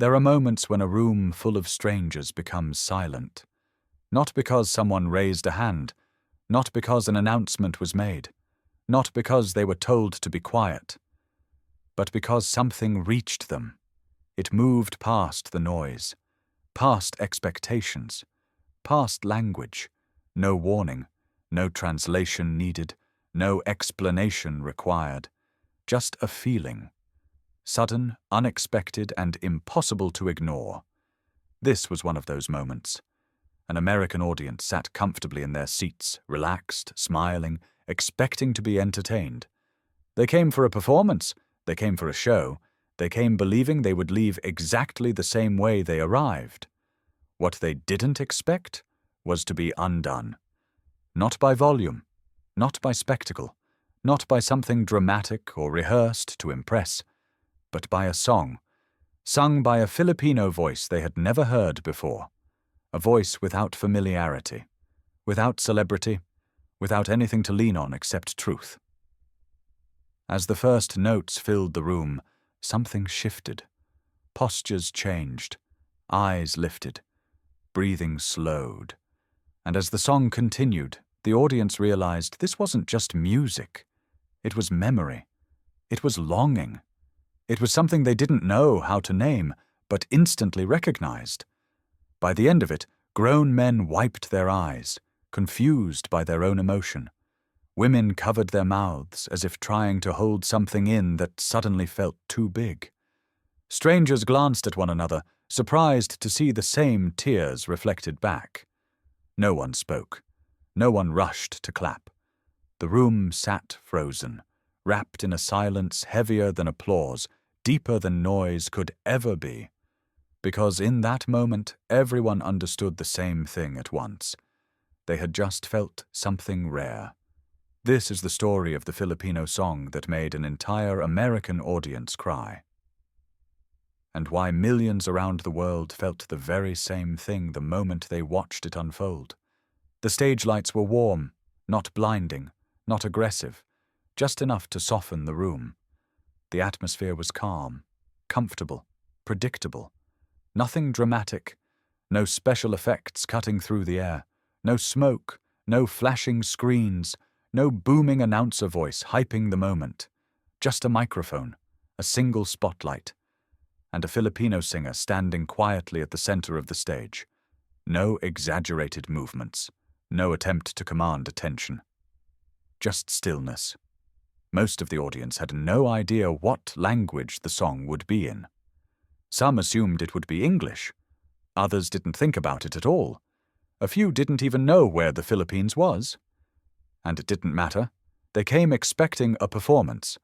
There are moments when a room full of strangers becomes silent. Not because someone raised a hand, not because an announcement was made, not because they were told to be quiet, but because something reached them. It moved past the noise, past expectations, past language. No warning, no translation needed, no explanation required. Just a feeling. Sudden, unexpected, and impossible to ignore. This was one of those moments. An American audience sat comfortably in their seats, relaxed, smiling, expecting to be entertained. They came for a performance, they came for a show, they came believing they would leave exactly the same way they arrived. What they didn't expect was to be undone. Not by volume, not by spectacle, not by something dramatic or rehearsed to impress, but by a song, sung by a Filipino voice they had never heard before, a voice without familiarity, without celebrity, without anything to lean on except truth. As the first notes filled the room, something shifted. Postures changed, eyes lifted, breathing slowed. And as the song continued, the audience realized this wasn't just music. It was memory. It was longing. It was something they didn't know how to name, but instantly recognized. By the end of it, grown men wiped their eyes, confused by their own emotion. Women covered their mouths as if trying to hold something in that suddenly felt too big. Strangers glanced at one another, surprised to see the same tears reflected back. No one spoke. No one rushed to clap. The room sat frozen, wrapped in a silence heavier than applause, deeper than noise could ever be. Because in that moment, everyone understood the same thing at once. They had just felt something rare. This is the story of the Filipino song that made an entire American audience cry. And why millions around the world felt the very same thing the moment they watched it unfold. The stage lights were warm, not blinding, not aggressive, just enough to soften the room. The atmosphere was calm, comfortable, predictable. Nothing dramatic, no special effects cutting through the air, no smoke, no flashing screens, no booming announcer voice hyping the moment. Just a microphone, a single spotlight, and a Filipino singer standing quietly at the center of the stage. No exaggerated movements, no attempt to command attention. Just stillness. Most of the audience had no idea what language the song would be in. Some assumed it would be English. Others didn't think about it at all. A few didn't even know where the Philippines was. And it didn't matter. They came expecting a performance.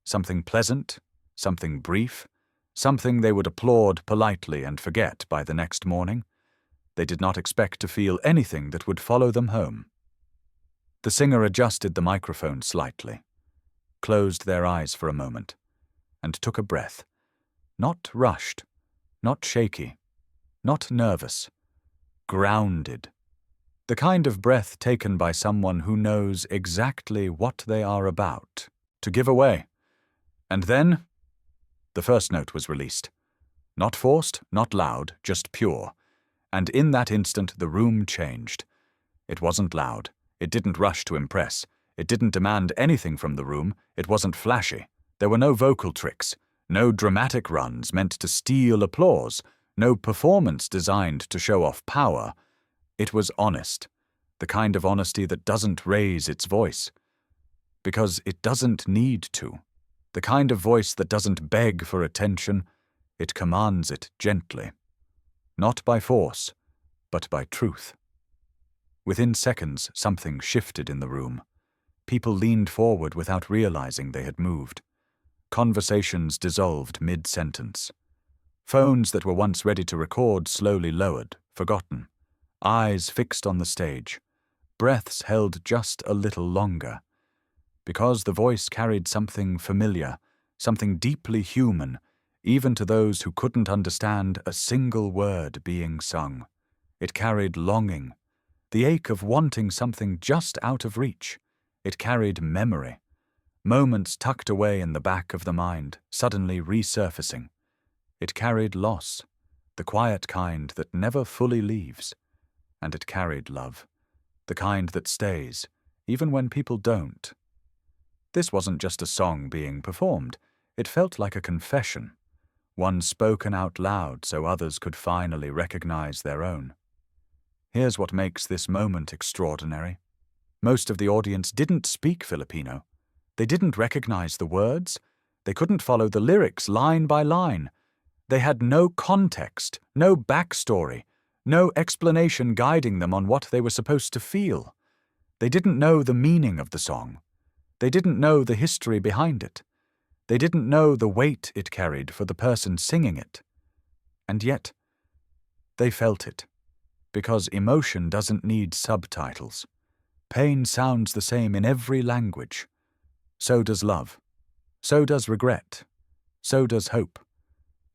Something pleasant, something brief, something they would applaud politely and forget by the next morning. They did not expect to feel anything that would follow them home. The singer adjusted the microphone slightly, closed their eyes for a moment, and took a breath. Not rushed, not shaky, not nervous. Grounded. The kind of breath taken by someone who knows exactly what they are about to give away. And then, the first note was released. Not forced, not loud, just pure. And in that instant, the room changed. It wasn't loud. It didn't rush to impress. It didn't demand anything from the room. It wasn't flashy. There were no vocal tricks, no dramatic runs meant to steal applause, no performance designed to show off power. It was honest, the kind of honesty that doesn't raise its voice, because it doesn't need to. The kind of voice that doesn't beg for attention, it commands it gently. Not by force, but by truth. Within seconds, something shifted in the room. People leaned forward without realizing they had moved. Conversations dissolved mid-sentence. Phones that were once ready to record slowly lowered, forgotten. Eyes fixed on the stage. Breaths held just a little longer. Because the voice carried something familiar, something deeply human, even to those who couldn't understand a single word being sung. It carried longing, the ache of wanting something just out of reach. It carried memory, moments tucked away in the back of the mind, suddenly resurfacing. It carried loss, the quiet kind that never fully leaves. And it carried love, the kind that stays, even when people don't. This wasn't just a song being performed. It felt like a confession, one spoken out loud so others could finally recognize their own. Here's what makes this moment extraordinary. Most of the audience didn't speak Filipino. They didn't recognize the words. They couldn't follow the lyrics line by line. They had no context, no backstory, no explanation guiding them on what they were supposed to feel. They didn't know the meaning of the song. They didn't know the history behind it. They didn't know the weight it carried for the person singing it. And yet, they felt it, because emotion doesn't need subtitles. Pain sounds the same in every language. So does love. So does regret. So does hope.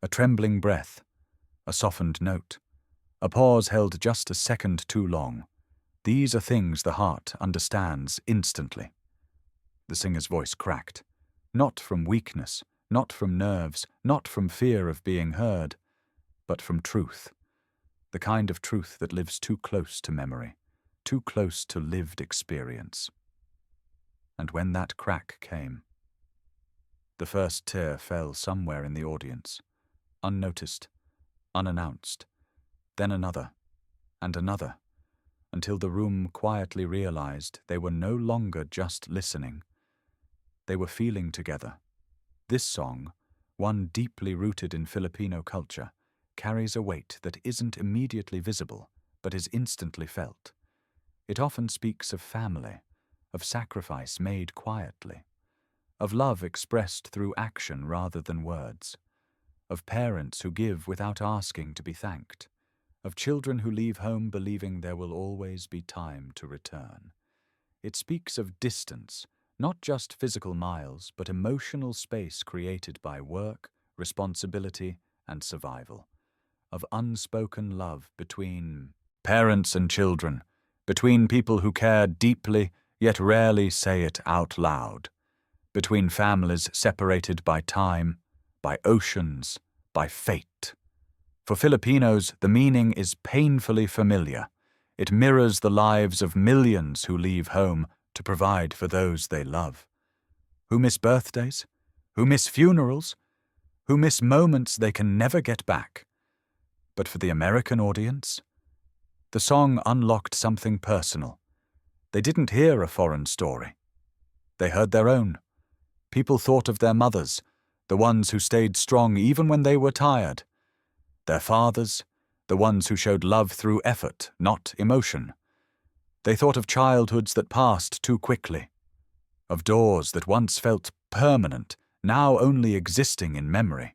A trembling breath. A softened note. A pause held just a second too long. These are things the heart understands instantly. The singer's voice cracked. Not from weakness, not from nerves, not from fear of being heard, but from truth. The kind of truth that lives too close to memory, too close to lived experience. And when that crack came, the first tear fell somewhere in the audience, unnoticed, unannounced, then another, and another, until the room quietly realized they were no longer just listening. They were feeling together. This song, one deeply rooted in Filipino culture, carries a weight that isn't immediately visible, but is instantly felt. It often speaks of family, of sacrifice made quietly, of love expressed through action rather than words, of parents who give without asking to be thanked, of children who leave home believing there will always be time to return. It speaks of distance, not just physical miles, but emotional space created by work, responsibility, and survival, of unspoken love between parents and children, between people who care deeply yet rarely say it out loud, between families separated by time, by oceans, by fate. For Filipinos, the meaning is painfully familiar. It mirrors the lives of millions who leave home to provide for those they love, who miss birthdays, who miss funerals, who miss moments they can never get back. But for the American audience, the song unlocked something personal. They didn't hear a foreign story. They heard their own. People thought of their mothers, the ones who stayed strong even when they were tired. Their fathers, the ones who showed love through effort, not emotion. They thought of childhoods that passed too quickly, of doors that once felt permanent, now only existing in memory.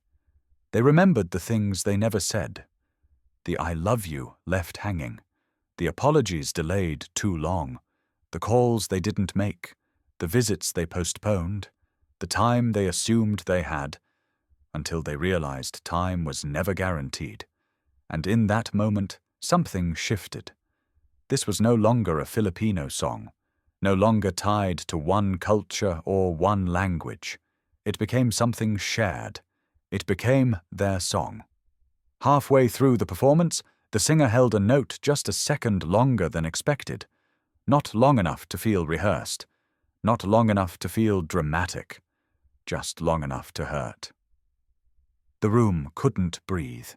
They remembered the things they never said, the I love you left hanging, the apologies delayed too long, the calls they didn't make, the visits they postponed, the time they assumed they had, until they realized time was never guaranteed. And in that moment, something shifted. This was no longer a Filipino song, no longer tied to one culture or one language. It became something shared. It became their song. Halfway through the performance, the singer held a note just a second longer than expected. Not long enough to feel rehearsed. Not long enough to feel dramatic. Just long enough to hurt. The room couldn't breathe.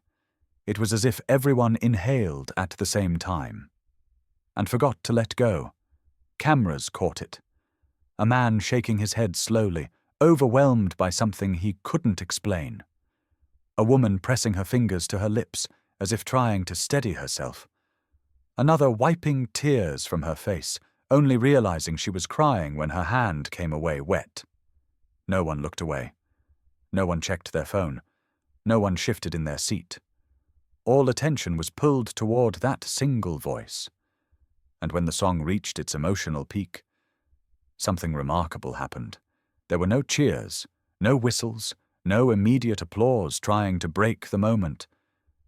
It was as if everyone inhaled at the same time and forgot to let go. Cameras caught it. A man shaking his head slowly, overwhelmed by something he couldn't explain. A woman pressing her fingers to her lips, as if trying to steady herself. Another wiping tears from her face, only realizing she was crying when her hand came away wet. No one looked away. No one checked their phone. No one shifted in their seat. All attention was pulled toward that single voice. And when the song reached its emotional peak, something remarkable happened. There were no cheers, no whistles, no immediate applause trying to break the moment.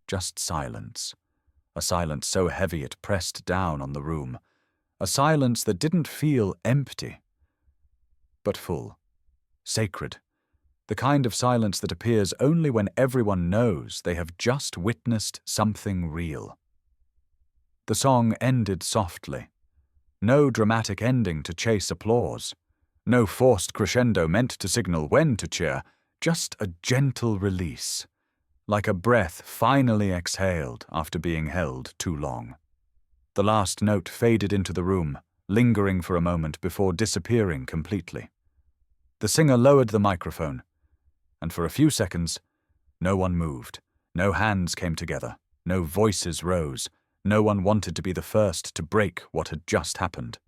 Just silence. A silence so heavy it pressed down on the room. A silence that didn't feel empty, but full, sacred, The kind of silence that appears only when everyone knows they have just witnessed something real. The song ended softly. No dramatic ending to chase applause. No forced crescendo meant to signal when to cheer. Just a gentle release, like a breath finally exhaled after being held too long. The last note faded into the room, lingering for a moment before disappearing completely. The singer lowered the microphone, and for a few seconds, no one moved. No hands came together. No voices rose. No one wanted to be the first to break what had just happened.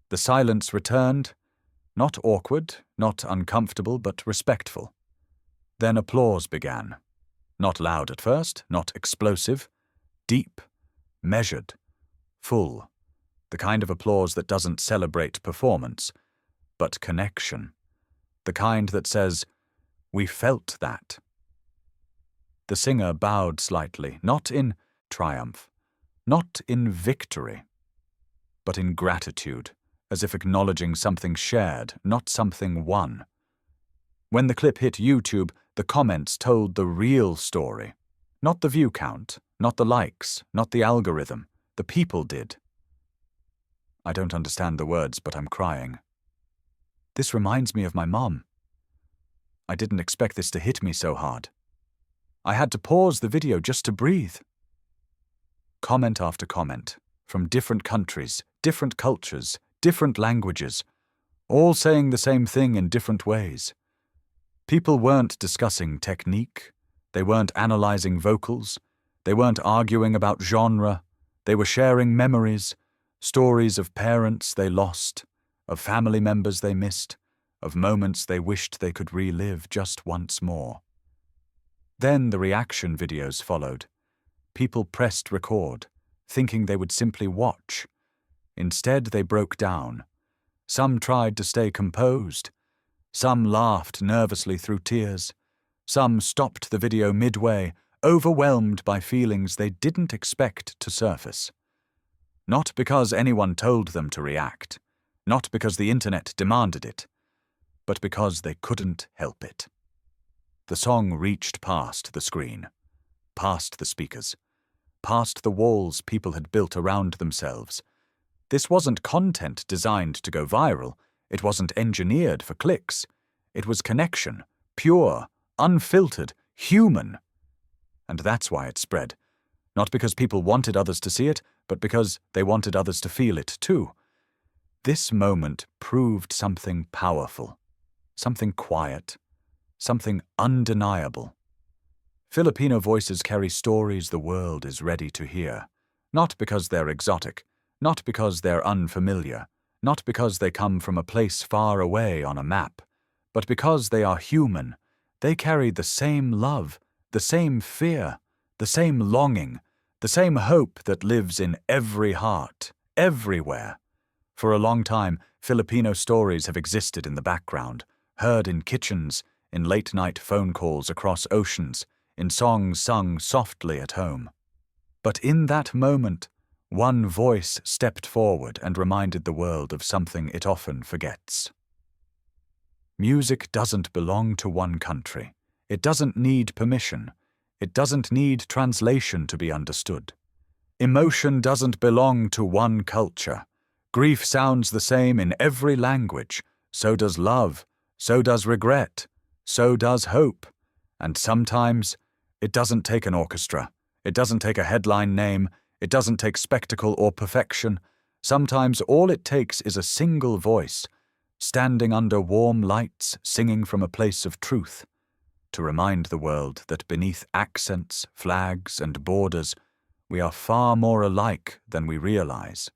The silence returned, not awkward, not uncomfortable, but respectful. Then applause began. Not loud at first, not explosive, deep, measured, full. The kind of applause that doesn't celebrate performance, but connection. The kind that says, "We felt that." The singer bowed slightly, not in triumph, not in victory, but in gratitude, as if acknowledging something shared, not something won. When the clip hit YouTube, the comments told the real story. Not the view count, not the likes, not the algorithm. The people did. I don't understand the words, but I'm crying. This reminds me of my mom. I didn't expect this to hit me so hard. I had to pause the video just to breathe. Comment after comment, from different countries, different cultures, different languages, all saying the same thing in different ways. People weren't discussing technique, they weren't analyzing vocals, they weren't arguing about genre, they were sharing memories, stories of parents they lost, of family members they missed, of moments they wished they could relive just once more. Then the reaction videos followed. People pressed record, thinking they would simply watch. Instead, they broke down. Some tried to stay composed. Some laughed nervously through tears. Some stopped the video midway, overwhelmed by feelings they didn't expect to surface. Not because anyone told them to react, not because the internet demanded it, but because they couldn't help it. The song reached past the screen, past the speakers, past the walls people had built around themselves. This wasn't content designed to go viral. It wasn't engineered for clicks. It was connection, pure, unfiltered, human. And that's why it spread. Not because people wanted others to see it, but because they wanted others to feel it too. This moment proved something powerful, something quiet, something undeniable. Filipino voices carry stories the world is ready to hear, not because they're exotic, not because they're unfamiliar, not because they come from a place far away on a map, but because they are human. They carry the same love, the same fear, the same longing, the same hope that lives in every heart, everywhere. For a long time, Filipino stories have existed in the background, heard in kitchens, in late-night phone calls across oceans, in songs sung softly at home. But in that moment, one voice stepped forward and reminded the world of something it often forgets. Music doesn't belong to one country. It doesn't need permission. It doesn't need translation to be understood. Emotion doesn't belong to one culture. Grief sounds the same in every language. So does love. So does regret. So does hope. And sometimes, it doesn't take an orchestra. It doesn't take a headline name. It doesn't take spectacle or perfection. Sometimes all it takes is a single voice, standing under warm lights, singing from a place of truth, to remind the world that beneath accents, flags, and borders, we are far more alike than we realize.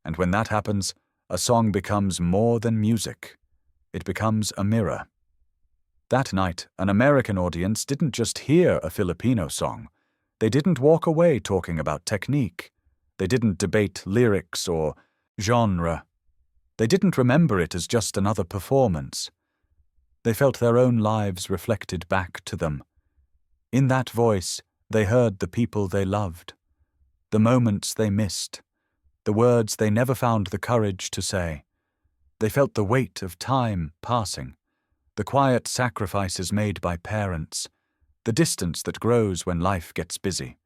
And when that happens, a song becomes more than music. It becomes a mirror. That night, an American audience didn't just hear a Filipino song. They didn't walk away talking about technique. They didn't debate lyrics or genre. They didn't remember it as just another performance. They felt their own lives reflected back to them. In that voice, they heard the people they loved, the moments they missed, the words they never found the courage to say. They felt the weight of time passing, the quiet sacrifices made by parents, the distance that grows when life gets busy,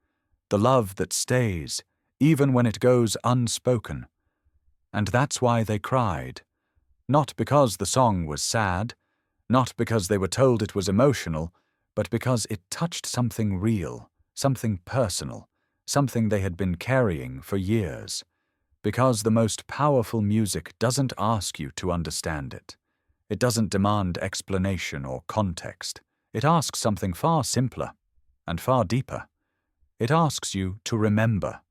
the love that stays, even when it goes unspoken. And that's why they cried. Not because the song was sad, not because they were told it was emotional, but because it touched something real, something personal, something they had been carrying for years. Because the most powerful music doesn't ask you to understand it. It doesn't demand explanation or context. It asks something far simpler and far deeper. It asks you to remember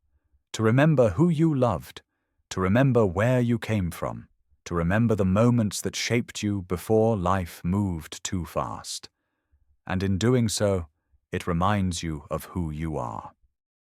who you loved, to remember where you came from, to remember the moments that shaped you before life moved too fast. And in doing so, it reminds you of who you are.